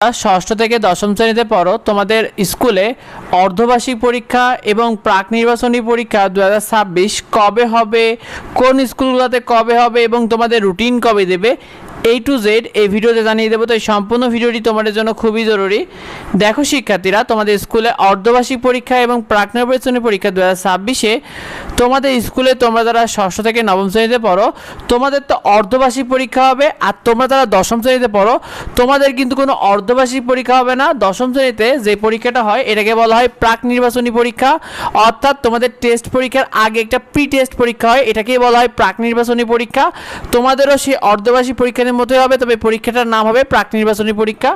ষষ্ঠ থেকে দশম শ্রেণীতে পড়ো, তোমাদের স্কুলে অর্ধবার্ষিক পরীক্ষা এবং প্রাক নির্বাচনী পরীক্ষা 2026 কবে হবে, কোন স্কুলগুলোতে কবে হবে এবং তোমাদের রুটিন কবে দেবে, A to Z এই ভিডিওতে জানিয়ে দেবো। তো এই সম্পূর্ণ ভিডিওটি তোমাদের জন্য খুবই জরুরি। দেখো শিক্ষার্থীরা, তোমাদের স্কুলে অর্ধবার্ষিক পরীক্ষা এবং প্রাক নির্বাচনী পরীক্ষা 2026-এ তোমাদের স্কুলে তোমরা যারা ষষ্ঠ থেকে নবম শ্রেণীতে পড়ো তোমাদের তো অর্ধবার্ষিক পরীক্ষা হবে, আর তোমরা যারা দশম শ্রেণীতে পড়ো তোমাদের কিন্তু কোনো অর্ধবার্ষিক পরীক্ষা হবে না। দশম শ্রেণীতে যে পরীক্ষাটা হয় এটাকে বলা হয় প্রাক নির্বাচনী পরীক্ষা, অর্থাৎ তোমাদের টেস্ট পরীক্ষার আগে একটা প্রি টেস্ট পরীক্ষা হয়, এটাকেই বলা হয় প্রাক নির্বাচনী পরীক্ষা। তোমাদেরও সেই অর্ধবার্ষিক পরীক্ষার মতোই হবে, তবে পরীক্ষাটার নাম হবে প্রাক নির্বাচনী পরীক্ষা।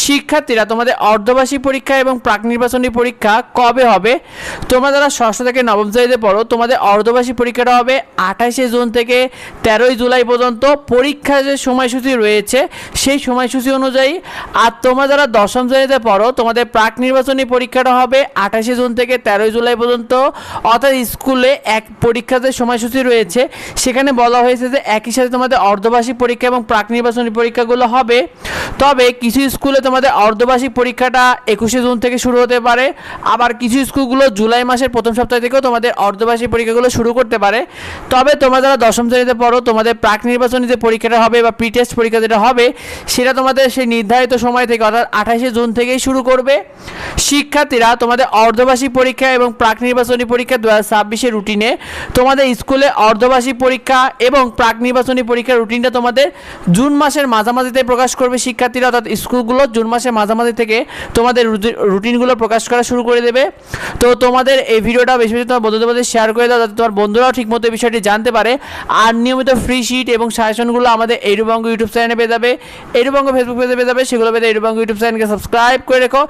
শিক্ষার্থীরা, তোমাদের অর্ধবার্ষিক পরীক্ষা এবং প্রাক নির্বাচনী পরীক্ষা কবে হবে? তোমরা যারা ষষ্ঠ থেকে নবম শ্রেণীতে পড়ো তোমাদের অর্ধবার্ষিক পরীক্ষাটা হবে 28শে জুন থেকে 13ই জুলাই পর্যন্ত। পরীক্ষার যে সময়সূচি রয়েছে সেই সময়সূচি অনুযায়ী। আর তোমরা যারা দশম শ্রেণীতে পড়ো তোমাদের প্রাক নির্বাচনী পরীক্ষাটা হবে 28শে জুন থেকে 13ই জুলাই পর্যন্ত। অর্থাৎ স্কুলে এক পরীক্ষার যে সময়সূচি রয়েছে সেখানে বলা হয়েছে যে একই সাথে তোমাদের অর্ধবার্ষিক পরীক্ষা এবং প্রাক নির্বাচনী পরীক্ষাগুলো হবে। তবে কিছু স্কুলে তোমাদের অর্ধবার্ষিক পরীক্ষাটা 21শে জুন থেকে শুরু হতে পারে, আবার কিছু স্কুলগুলো জুলাই মাসের প্রথম সপ্তাহ থেকেও তোমাদের অর্ধবার্ষিক পরীক্ষাগুলো শুরু করতে পারে। তবে তোমরা যারা দশম শ্রেণীতে পড়ো তোমাদের প্রাক নির্বাচনী যে পরীক্ষাটা হবে বা প্রি টেস্ট পরীক্ষা যেটা হবে সেটা তোমাদের সেই নির্ধারিত সময় থেকে অর্থাৎ 28শে জুন থেকেই শুরু করবে। শিক্ষার্থীরা, তোমাদের অর্ধবার্ষিক পরীক্ষা এবং প্রাক নির্বাচনী পরীক্ষা 2026-এর রুটিনে তোমাদের স্কুলে অর্ধবার্ষিক পরীক্ষা এবং প্রাক নির্বাচনী পরীক্ষার রুটিনটা তোমাদের জুন মাসের মাঝামাঝিতে প্রকাশ করবে শিক্ষার্থীরা। অর্থাৎ স্কুলগুলো জুন মাসের মাঝামাঝি থেকে তোমাদের রুটিনগুলো প্রকাশ করা শুরু করে দেবে। তো তোমাদের এই ভিডিওটা বেশি বেশি তোমার বন্ধুদের মধ্যে শেয়ার করে দাও, যাতে তোমার বন্ধুরাও ঠিকমতো এই বিষয়টি জানতে পারে। আর নিয়মিত ফ্রি শিট এবং সাজেশনগুলো আমাদের এইরুবঙ্গ ইউটিউব চ্যানেলে পেয়ে যাবে, এইরুবঙ্গ ফেসবুক পেজে পেয়ে যাবে, সেগুলো পেতে এইরুবঙ্গ ইউটিউব চ্যানেলকে সাবস্ক্রাইব করে রেখো,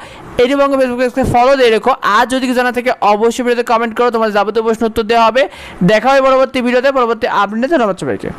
এইরুবঙ্গ ফেসবুক পেজকে ফলো দিয়ে রেখো। আর যদি কিছু জানা থেকে অবশ্যই ভিডিওতে কমেন্ট করো, তোমাদের যাবতীয় প্রশ্ন উত্তর দেওয়া হবে। দেখা হবে পরবর্তী ভিডিওতে, পরবর্তী আপডেটে। ধন্যবাদ সবাইকে।